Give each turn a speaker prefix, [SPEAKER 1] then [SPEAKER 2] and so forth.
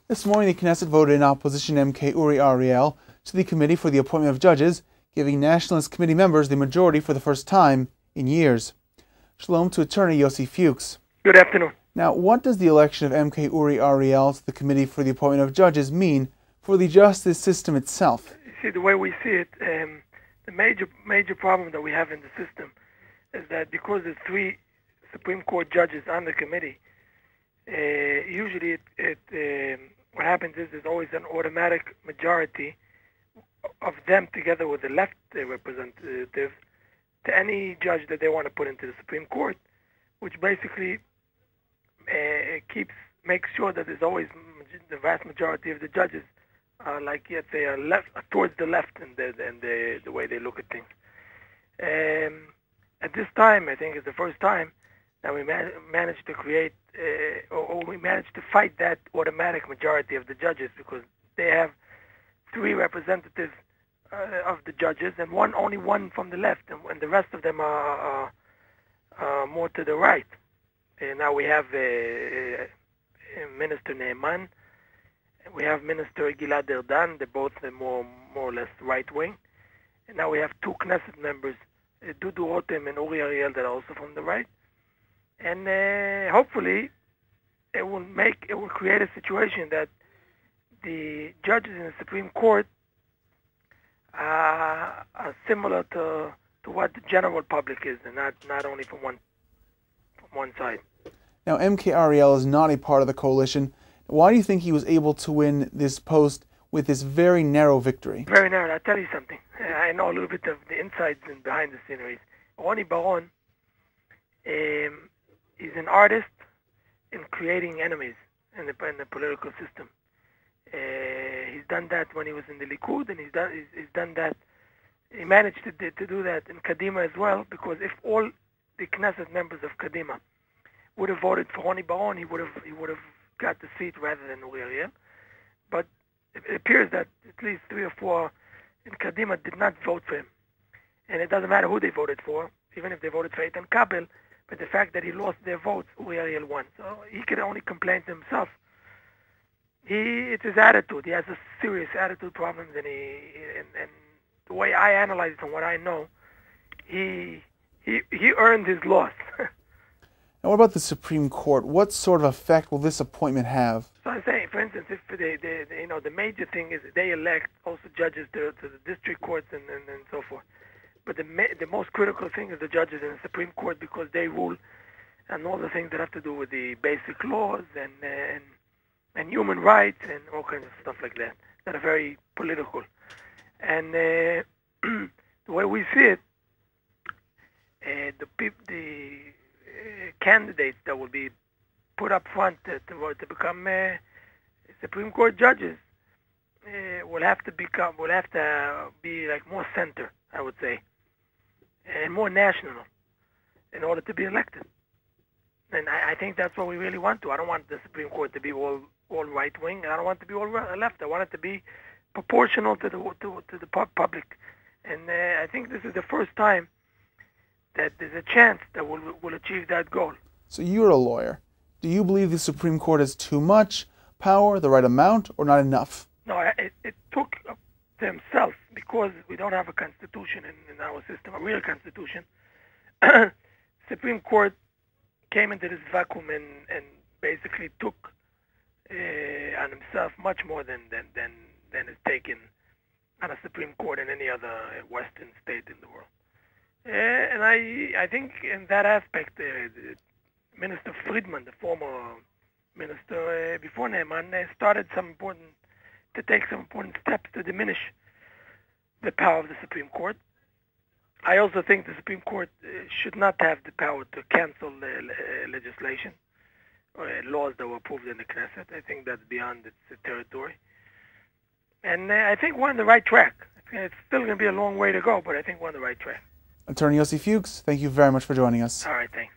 [SPEAKER 1] This morning, the Knesset voted in opposition MK Uri Ariel to the Committee for the Appointment of Judges, giving Nationalist committee members the majority for the first time in years. Shalom to attorney Yossi Fuchs.
[SPEAKER 2] Good afternoon.
[SPEAKER 1] Now, what does the election of MK Uri Ariel to the Committee for the Appointment of Judges mean for the justice system itself?
[SPEAKER 2] You see, the way we see it, the major problem that we have in the system is that because there's 3 Supreme Court judges on the committee, usually what happens is there's always an automatic majority of them together with the left representative to any judge that they want to put into the Supreme Court, which basically makes sure that there's always the vast majority of the judges are towards the left in the way they look at things. At this time, I think it's the first time that we managed to create, or we managed to fight that automatic majority of the judges, because they have 3 representatives of the judges and only one from the left, and the rest of them are more to the right. And now we have Minister Ne'eman, we have Minister Gilad Erdan. They're both more or less right-wing. And now we have 2 Knesset members, Dudu Rotem and Uri Ariel, that are also from the right. And hopefully it will create a situation that the judges in the Supreme Court are similar to what the general public is, and not only from one side.
[SPEAKER 1] Now, MK Ariel is not a part of the coalition. Why do you think he was able to win this post with this very narrow victory?
[SPEAKER 2] Very narrow. I'll tell you something. I know a little bit of the insides and behind the sceneries. Roni Bar-On is an artist in creating enemies in the political system. He's done that when he was in the Likud, and he's done that. He managed to do that in Kadima as well, because if all the Knesset members of Kadima would have voted for Roni Bar-On, he would have got the seat rather than Uri Ariel. But it appears that at least 3 or 4 in Kadima did not vote for him. And it doesn't matter who they voted for, even if they voted for Eitan Kabel, but the fact that he lost their votes, Uri Ariel won. So he could only complain to himself. It's his attitude. He has a serious attitude problems, and the way I analyze it from what I know, he earned his loss.
[SPEAKER 1] And what about the Supreme Court? What sort of effect will this appointment have?
[SPEAKER 2] So I'm saying, for instance, if the major thing is they elect also judges to the district courts and so forth. But the most critical thing is the judges in the Supreme Court, because they rule on all the things that have to do with the basic laws and human rights and all kinds of stuff like that are very political. And the way we see it, the candidates that will be put up front to become Supreme Court judges will have to be like more center, I would say, and more national in order to be elected. And I think that's what we really want to. I don't want the Supreme Court to be all right wing, and I don't want it to be all left. I want it to be proportional to the public. And I think this is the first time that there's a chance that we'll achieve that goal.
[SPEAKER 1] So you're a lawyer. Do you believe the Supreme Court has too much power, the right amount, or not enough?
[SPEAKER 2] No, it took to himself, because we don't have a constitution in our system, a real constitution. Supreme Court came into this vacuum and basically took on himself much more than is taken on a Supreme Court in any other Western state in the world. And I think in that aspect, Minister Friedman, the former minister before Ne'eman, started to take some important steps to diminish the power of the Supreme Court. I also think the Supreme Court should not have the power to cancel legislation or laws that were approved in the Knesset. I think that's beyond its territory. And I think we're on the right track. It's still going to be a long way to go, but I think we're on the right track.
[SPEAKER 1] Attorney Yossi Fuchs, thank you very much for joining us.
[SPEAKER 2] All right, thanks.